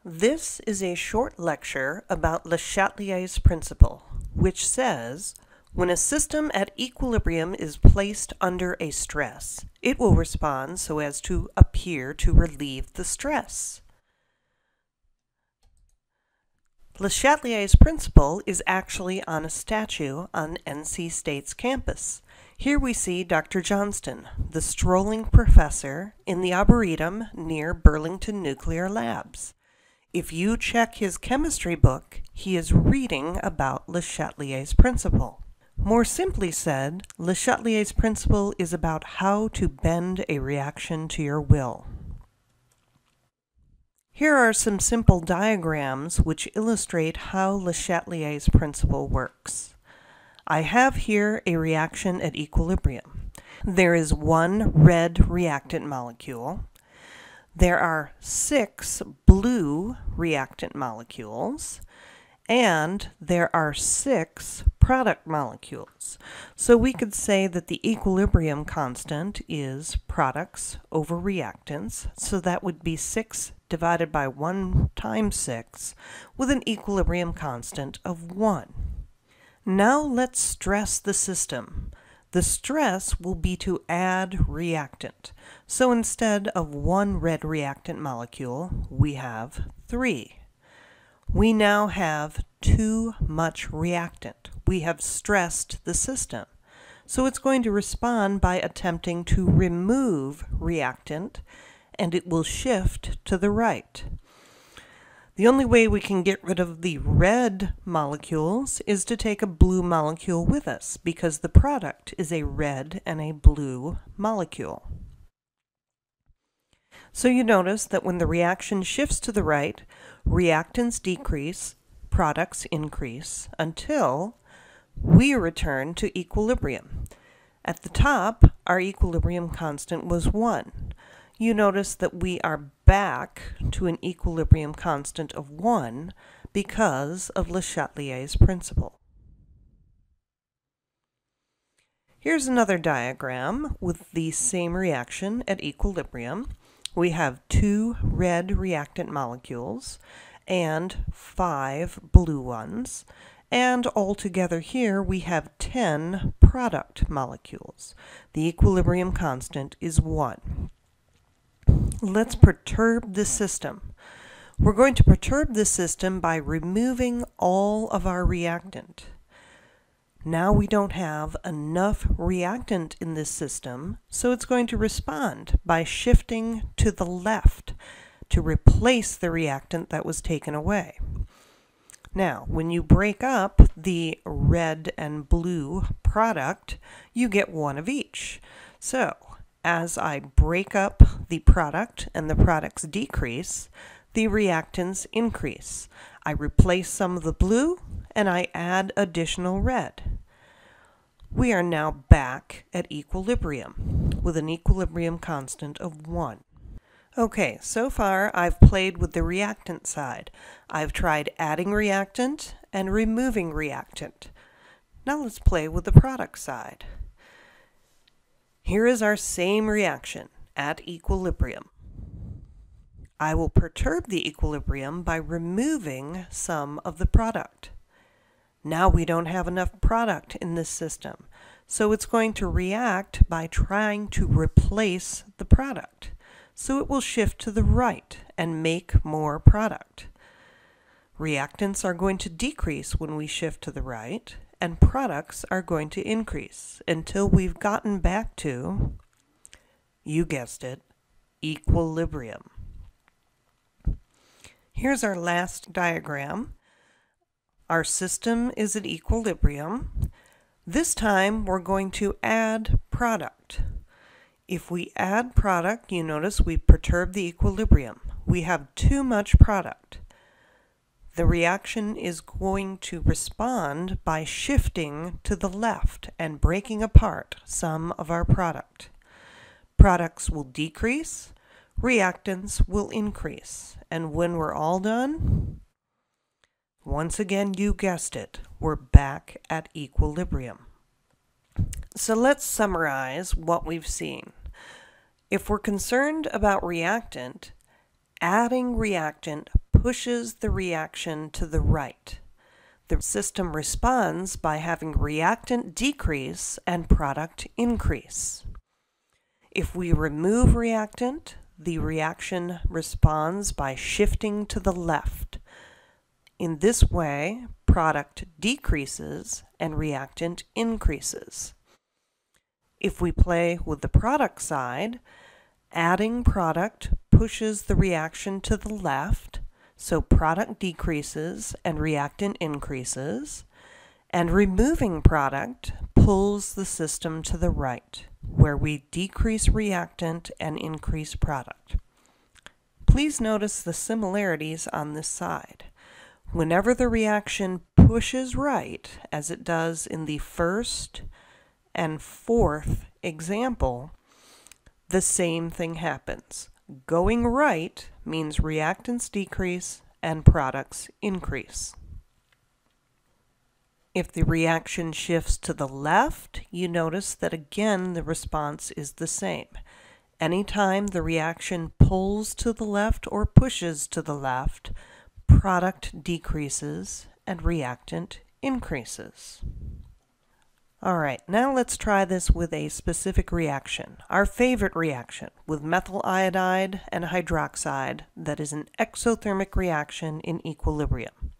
This is a short lecture about LeChatelier's principle, which says, when a system at equilibrium is placed under a stress, it will respond so as to appear to relieve the stress. LeChatelier's principle is actually on a statue on NC State's campus. Here we see Dr. Johnston, the strolling professor in the Arboretum near Burlington Nuclear Labs. If you check his chemistry book, he is reading about LeChatelier's principle. More simply said, LeChatelier's principle is about how to bend a reaction to your will. Here are some simple diagrams which illustrate how LeChatelier's principle works. I have here a reaction at equilibrium. There is one red reactant molecule. There are 6 blue reactant molecules, and there are 6 product molecules. So we could say that the equilibrium constant is products over reactants, so that would be 6 divided by 1 times 6, with an equilibrium constant of 1. Now let's stress the system. The stress will be to add reactant. So instead of 1 red reactant molecule, we have 3. We now have too much reactant. We have stressed the system. So it's going to respond by attempting to remove reactant, and it will shift to the right. The only way we can get rid of the red molecules is to take a blue molecule with us, because the product is a red and a blue molecule. So you notice that when the reaction shifts to the right, reactants decrease, products increase, until we return to equilibrium. At the top, our equilibrium constant was 1. You notice that we are back to an equilibrium constant of 1 because of LeChatelier's principle. Here's another diagram with the same reaction at equilibrium. We have 2 red reactant molecules and 5 blue ones, and altogether here we have 10 product molecules. The equilibrium constant is 1. Let's perturb the system. We're going to perturb the system by removing all of our reactant. Now we don't have enough reactant in this system, so it's going to respond by shifting to the left to replace the reactant that was taken away. Now, when you break up the red and blue product, you get 1 of each. So, as I break up the product and the products decrease, the reactants increase. I replace some of the blue and I add additional red. We are now back at equilibrium with an equilibrium constant of 1. Okay, so far I've played with the reactant side. I've tried adding reactant and removing reactant. Now let's play with the product side. Here is our same reaction at equilibrium. I will perturb the equilibrium by removing some of the product. Now we don't have enough product in this system, so it's going to react by trying to replace the product. So it will shift to the right and make more product. Reactants are going to decrease when we shift to the right, and products are going to increase until we've gotten back to, you guessed it, equilibrium. Here's our last diagram. Our system is at equilibrium. This time we're going to add product. If we add product, you notice we perturb the equilibrium. We have too much product. The reaction is going to respond by shifting to the left and breaking apart some of our product. Products will decrease, reactants will increase, and when we're all done, once again, you guessed it, we're back at equilibrium. So let's summarize what we've seen. If we're concerned about reactant, adding reactant pushes the reaction to the right. The system responds by having reactant decrease and product increase. If we remove reactant, the reaction responds by shifting to the left. In this way, product decreases and reactant increases. If we play with the product side, adding product pushes the reaction to the left, so product decreases and reactant increases, and removing product pulls the system to the right, where we decrease reactant and increase product. Please notice the similarities on this side. Whenever the reaction pushes right, as it does in the first and fourth example, the same thing happens. Going right means reactants decrease and products increase. If the reaction shifts to the left, you notice that again the response is the same. Anytime the reaction pulls to the left or pushes to the left, product decreases and reactant increases. All right, now let's try this with a specific reaction, our favorite reaction with methyl iodide and hydroxide that is an exothermic reaction in equilibrium.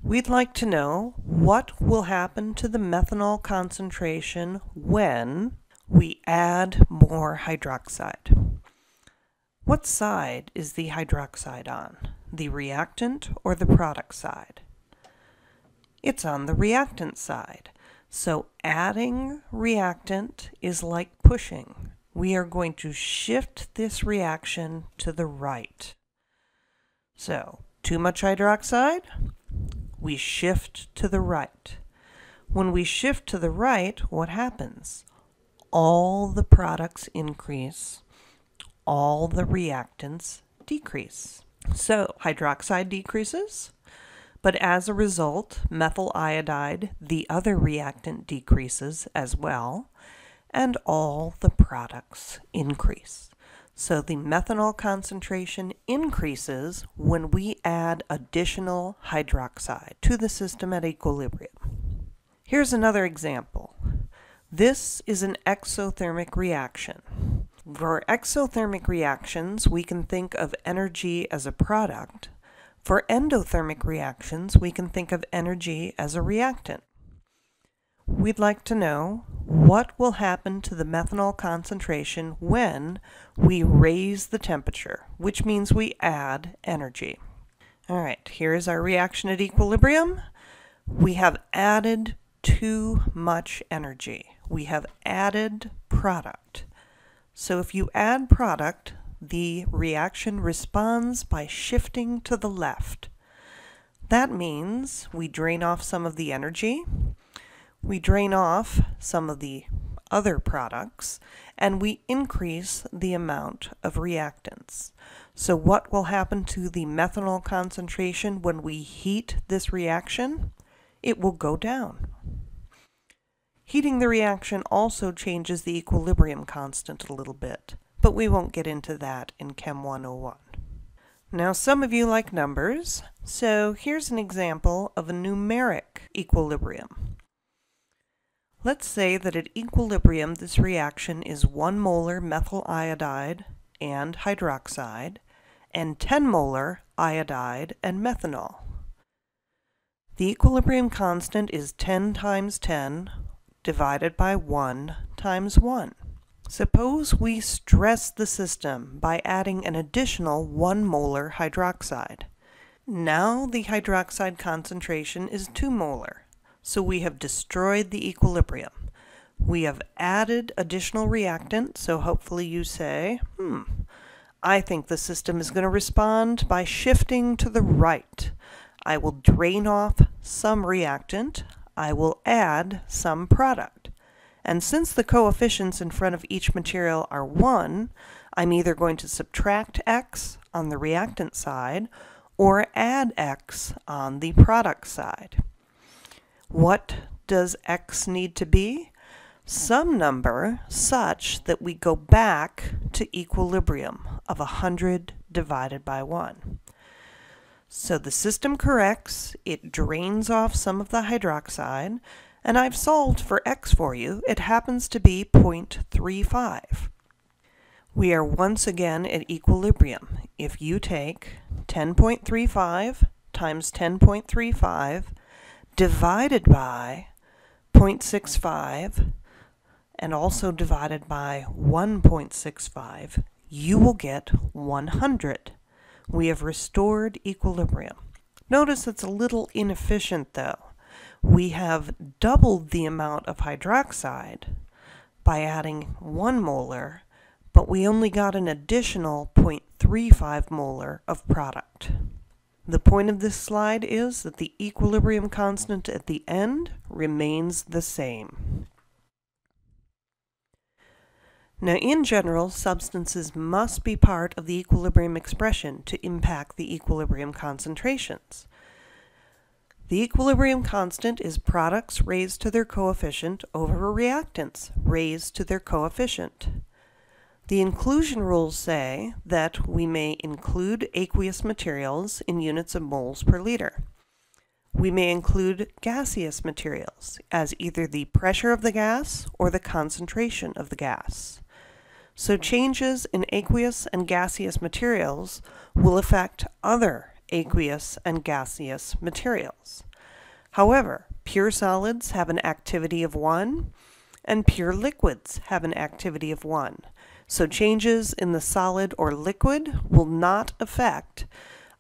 We'd like to know what will happen to the methanol concentration when we add more hydroxide. What side is the hydroxide on? The reactant or the product side? It's on the reactant side. So adding reactant is like pushing. We are going to shift this reaction to the right. So, too much hydroxide? We shift to the right. When we shift to the right, what happens? All the products increase, all the reactants decrease. So, hydroxide decreases, but as a result, methyl iodide, the other reactant, decreases as well, and all the products increase. So the methanol concentration increases when we add additional hydroxide to the system at equilibrium. Here's another example. This is an exothermic reaction. For exothermic reactions, we can think of energy as a product. For endothermic reactions, we can think of energy as a reactant. We'd like to know what will happen to the methanol concentration when we raise the temperature, which means we add energy. All right, here's our reaction at equilibrium. We have added too much energy. We have added product. So if you add product, the reaction responds by shifting to the left. That means we drain off some of the energy, we drain off some of the other products, and we increase the amount of reactants. So what will happen to the methanol concentration when we heat this reaction? It will go down. Heating the reaction also changes the equilibrium constant a little bit, but we won't get into that in Chem 101. Now some of you like numbers, so here's an example of a numeric equilibrium. Let's say that at equilibrium this reaction is 1 molar methyl iodide and hydroxide and 10 molar iodide and methanol. The equilibrium constant is 10 times 10 divided by 1 times 1. Suppose we stress the system by adding an additional 1 molar hydroxide. Now the hydroxide concentration is 2 molar. So we have destroyed the equilibrium. We have added additional reactant, so hopefully you say, I think the system is going to respond by shifting to the right. I will drain off some reactant. I will add some product. And since the coefficients in front of each material are 1, I'm either going to subtract x on the reactant side or add x on the product side. What does x need to be? Some number such that we go back to equilibrium of 100 divided by 1. So the system corrects, it drains off some of the hydroxide, and I've solved for x for you. It happens to be 0.35. We are once again at equilibrium. If you take 10.35 times 10.35 divided by 0.65 and also divided by 1.65, you will get 100. We have restored equilibrium. Notice it's a little inefficient though. We have doubled the amount of hydroxide by adding 1 molar, but we only got an additional 0.35 molar of product. The point of this slide is that the equilibrium constant at the end remains the same. Now, in general, substances must be part of the equilibrium expression to impact the equilibrium concentrations. The equilibrium constant is products raised to their coefficient over reactants raised to their coefficient. The inclusion rules say that we may include aqueous materials in units of moles per liter. We may include gaseous materials as either the pressure of the gas or the concentration of the gas. So changes in aqueous and gaseous materials will affect other aqueous and gaseous materials. However, pure solids have an activity of 1, and pure liquids have an activity of 1. So changes in the solid or liquid will not affect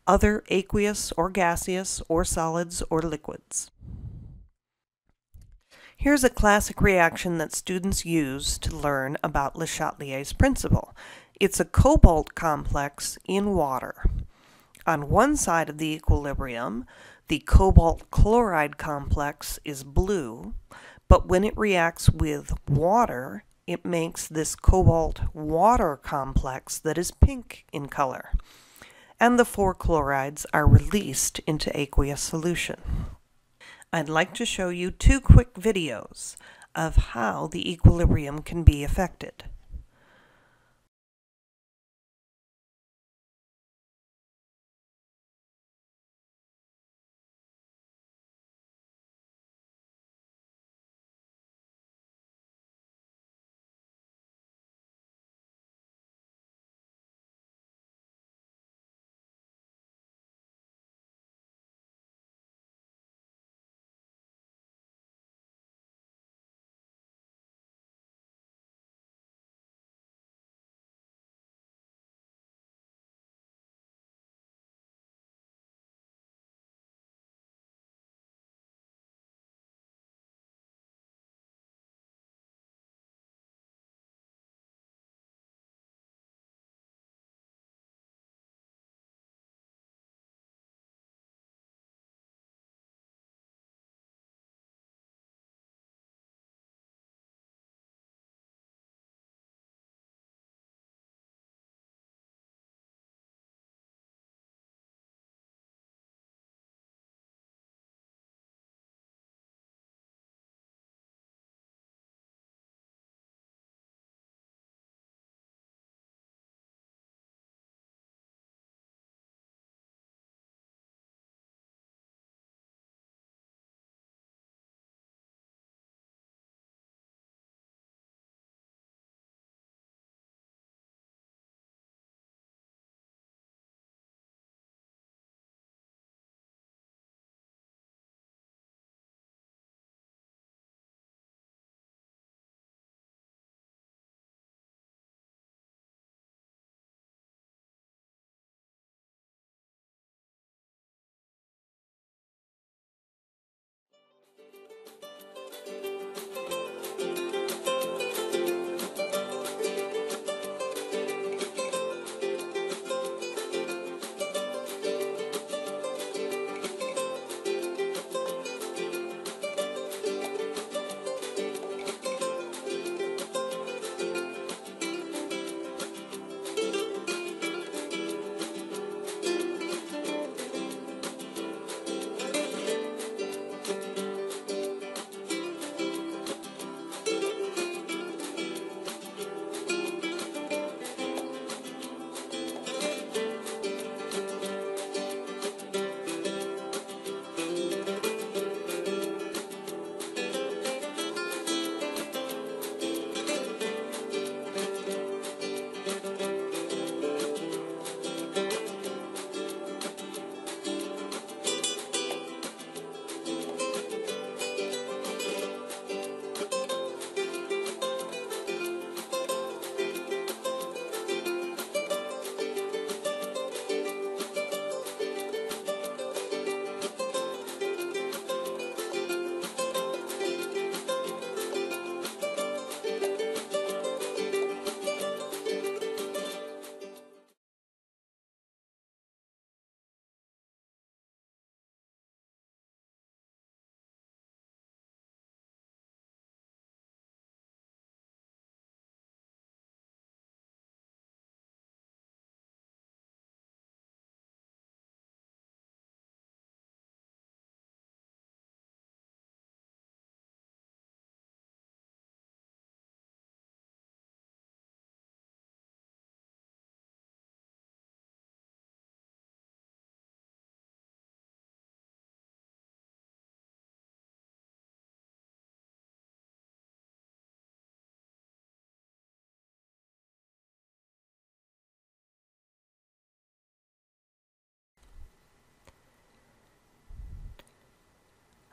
other aqueous or gaseous or solids or liquids. Here's a classic reaction that students use to learn about LeChatelier's principle. It's a cobalt complex in water. On one side of the equilibrium, the cobalt chloride complex is blue, but when it reacts with water, it makes this cobalt water complex that is pink in color. And the 4 chlorides are released into aqueous solution. I'd like to show you 2 quick videos of how the equilibrium can be affected.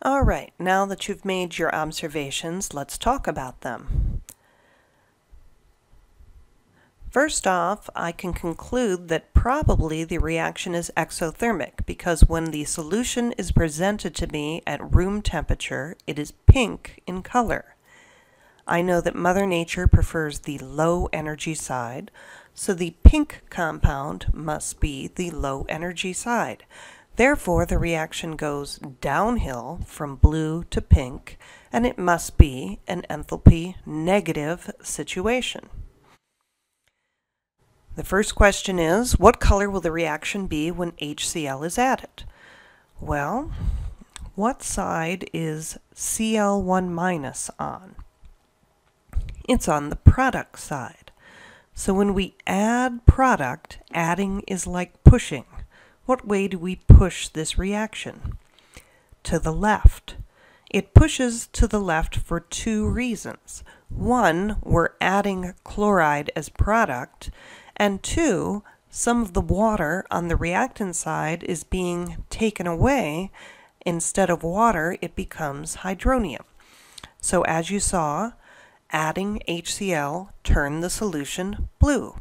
All right, now that you've made your observations, let's talk about them. First off, I can conclude that probably the reaction is exothermic because when the solution is presented to me at room temperature, it is pink in color. I know that Mother Nature prefers the low energy side, so the pink compound must be the low energy side. Therefore, the reaction goes downhill from blue to pink, and it must be an enthalpy negative situation. The first question is, what color will the reaction be when HCl is added? Well, what side is Cl1- on? It's on the product side. So when we add product, adding is like pushing. What way do we push this reaction? To the left. It pushes to the left for two reasons. One, we're adding chloride as product, and two, some of the water on the reactant side is being taken away. Instead of water, it becomes hydronium. So as you saw, adding HCl turned the solution blue.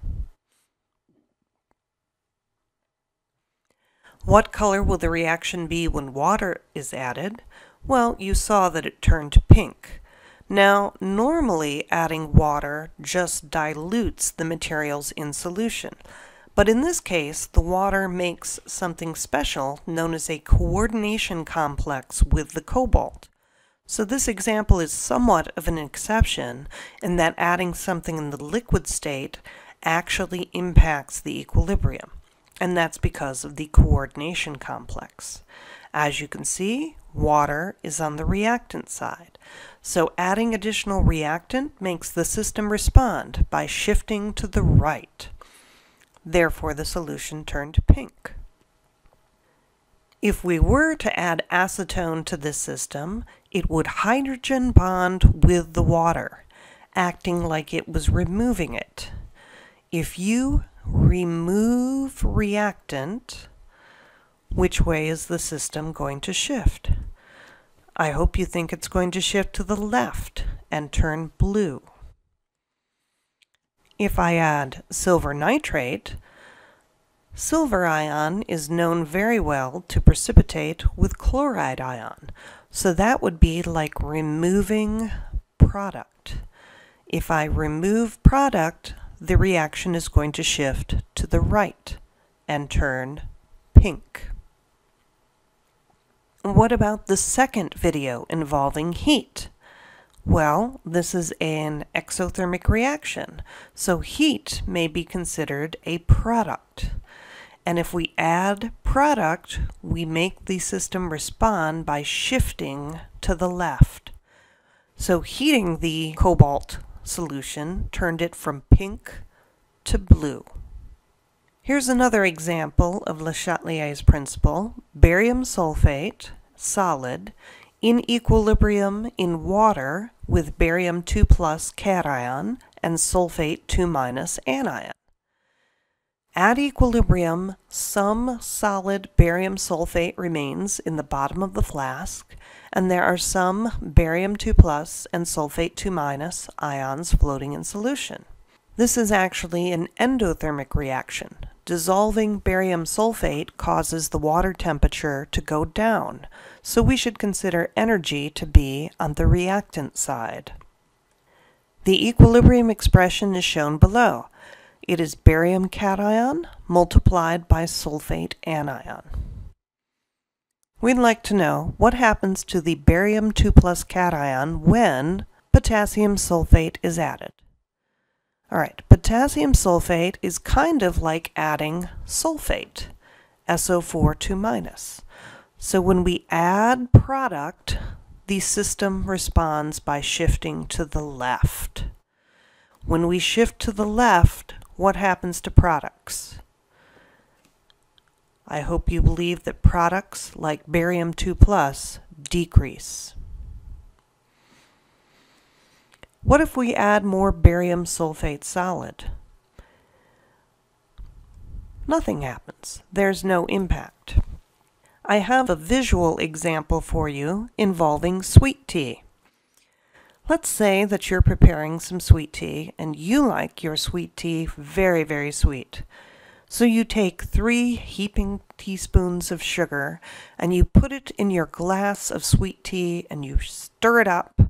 What color will the reaction be when water is added? Well, you saw that it turned pink. Now, normally adding water just dilutes the materials in solution, but in this case, the water makes something special known as a coordination complex with the cobalt. So this example is somewhat of an exception in that adding something in the liquid state actually impacts the equilibrium, and that's because of the coordination complex. As you can see, water is on the reactant side. So adding additional reactant makes the system respond by shifting to the right. Therefore, the solution turned pink. If we were to add acetone to this system, it would hydrogen bond with the water, acting like it was removing it. If you remove reactant, which way is the system going to shift? I hope you think it's going to shift to the left and turn blue. If I add silver nitrate, silver ion is known very well to precipitate with chloride ion, so that would be like removing product. If I remove product, the reaction is going to shift to the right and turn pink. What about the second video involving heat? Well, this is an exothermic reaction, so heat may be considered a product. And if we add product, we make the system respond by shifting to the left. So heating the cobalt solution turned it from pink to blue. Here's another example of LeChatelier's principle. Barium sulfate, solid, in equilibrium in water with barium 2+ cation and sulfate 2- anion. At equilibrium, some solid barium sulfate remains in the bottom of the flask, and there are some barium 2+ and sulfate 2- ions floating in solution. This is actually an endothermic reaction. Dissolving barium sulfate causes the water temperature to go down, so we should consider energy to be on the reactant side. The equilibrium expression is shown below. It is barium cation multiplied by sulfate anion. We'd like to know what happens to the barium 2+ cation when potassium sulfate is added. All right, potassium sulfate is kind of like adding sulfate, SO4 2-. So when we add product, the system responds by shifting to the left. When we shift to the left, what happens to products? I hope you believe that products like barium 2+ decrease. What if we add more barium sulfate solid? Nothing happens. There's no impact. I have a visual example for you involving sweet tea. Let's say that you're preparing some sweet tea and you like your sweet tea very, very sweet. So you take 3 heaping teaspoons of sugar and you put it in your glass of sweet tea and you stir it up.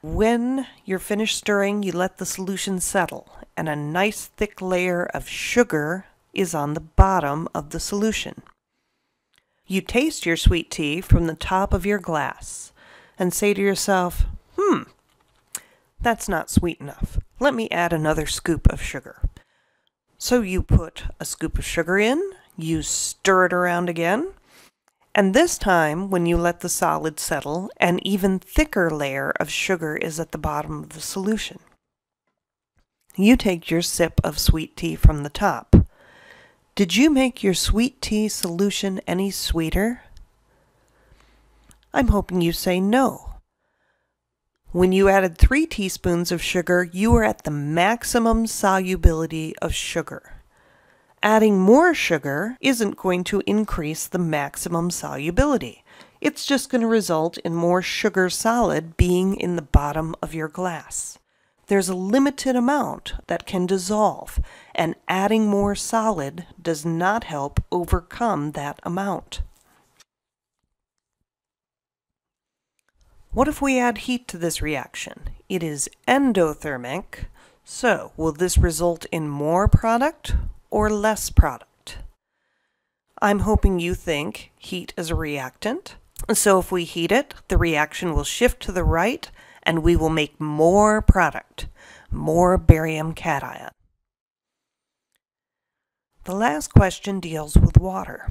When you're finished stirring, you let the solution settle and a nice thick layer of sugar is on the bottom of the solution. You taste your sweet tea from the top of your glass and say to yourself, that's not sweet enough. Let me add another scoop of sugar. So you put a scoop of sugar in, you stir it around again, and this time when you let the solid settle, an even thicker layer of sugar is at the bottom of the solution. You take your sip of sweet tea from the top. Did you make your sweet tea solution any sweeter? I'm hoping you say no. When you added 3 teaspoons of sugar, you were at the maximum solubility of sugar. Adding more sugar isn't going to increase the maximum solubility. It's just going to result in more sugar solid being in the bottom of your glass. There's a limited amount that can dissolve, and adding more solid does not help overcome that amount. What if we add heat to this reaction? It is endothermic, so will this result in more product or less product? I'm hoping you think heat is a reactant, so if we heat it, the reaction will shift to the right and we will make more product, more barium cation. The last question deals with water.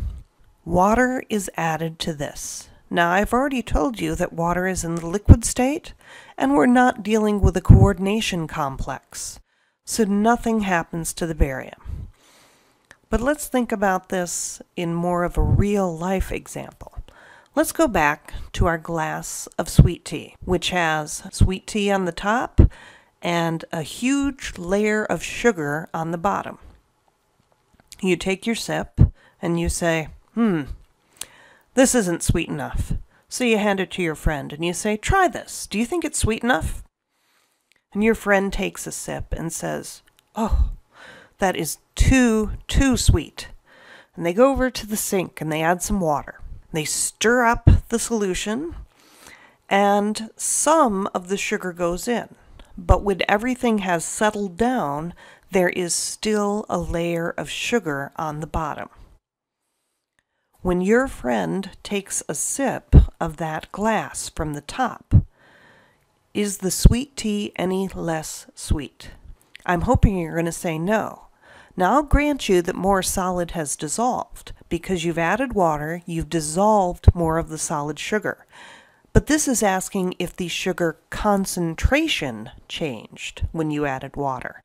Water is added to this. Now, I've already told you that water is in the liquid state, and we're not dealing with a coordination complex, so nothing happens to the barium. But let's think about this in more of a real-life example. Let's go back to our glass of sweet tea, which has sweet tea on the top and a huge layer of sugar on the bottom. You take your sip, and you say, this isn't sweet enough. So you hand it to your friend and you say, try this. Do you think it's sweet enough? And your friend takes a sip and says, oh, that is too sweet. And they go over to the sink and they add some water. They stir up the solution and some of the sugar goes in. But when everything has settled down, there is still a layer of sugar on the bottom. When your friend takes a sip of that glass from the top, is the sweet tea any less sweet? I'm hoping you're going to say no. Now I'll grant you that more solid has dissolved. Because you've added water, you've dissolved more of the solid sugar. But this is asking if the sugar concentration changed when you added water.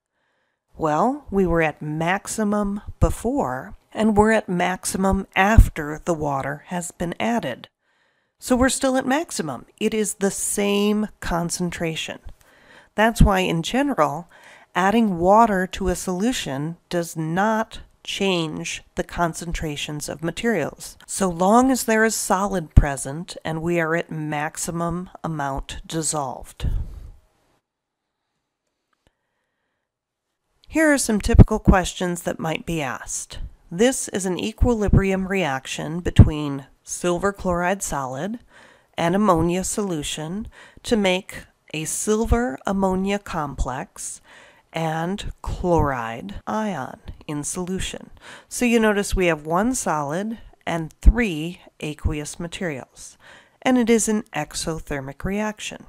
Well, we were at maximum before, and we're at maximum after the water has been added. So we're still at maximum. It is the same concentration. That's why in general, adding water to a solution does not change the concentrations of materials, so long as there is solid present and we are at maximum amount dissolved. Here are some typical questions that might be asked. This is an equilibrium reaction between silver chloride solid and ammonia solution to make a silver ammonia complex and chloride ion in solution. So you notice we have 1 solid and 3 aqueous materials, and it is an exothermic reaction.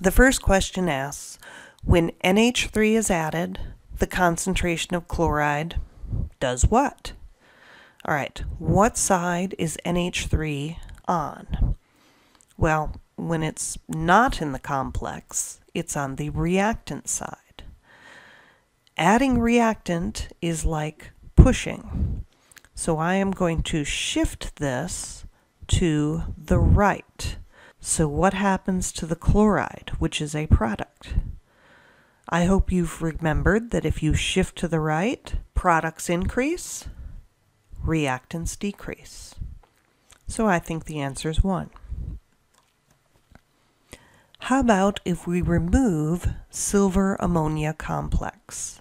The first question asks, when NH3 is added, the concentration of chloride does what? All right, what side is NH3 on? Well, when it's not in the complex, it's on the reactant side. Adding reactant is like pushing. So I am going to shift this to the right. So what happens to the chloride, which is a product? I hope you've remembered that if you shift to the right, products increase, reactants decrease. So I think the answer is 1. How about if we remove silver ammonia complex?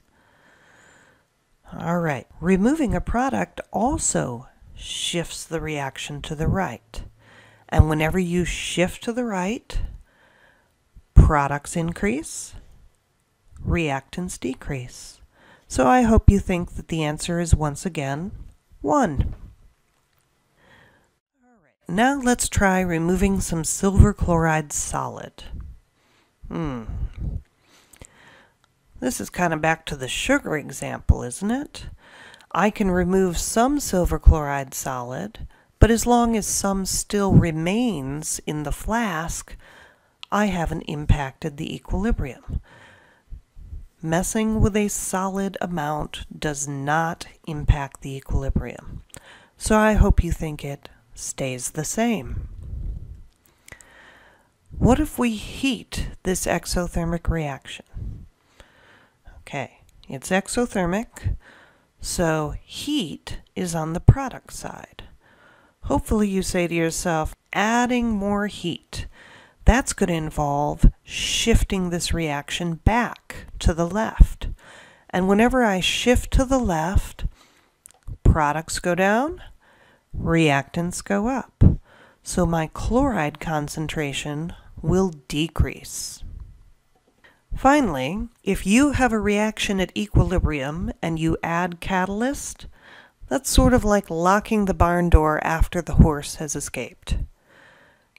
All right, removing a product also shifts the reaction to the right. And whenever you shift to the right, products increase, reactants decrease. So I hope you think that the answer is once again 1. Now let's try removing some silver chloride solid. This is kind of back to the sugar example, isn't it? I can remove some silver chloride solid, but as long as some still remains in the flask, I haven't impacted the equilibrium. Messing with a solid amount does not impact the equilibrium. So I hope you think it stays the same. What if we heat this exothermic reaction? Okay, it's exothermic, so heat is on the product side. Hopefully you say to yourself, adding more heat, that's going to involve shifting this reaction back to the left. And whenever I shift to the left, products go down, reactants go up. So my chloride concentration will decrease. Finally, if you have a reaction at equilibrium and you add catalyst, that's sort of like locking the barn door after the horse has escaped.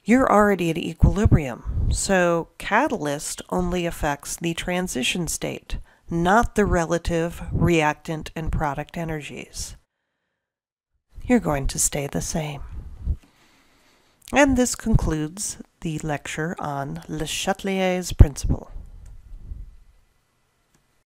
You're already at equilibrium, so catalyst only affects the transition state, not the relative reactant and product energies. You're going to stay the same. And this concludes the lecture on LeChatelier's principle.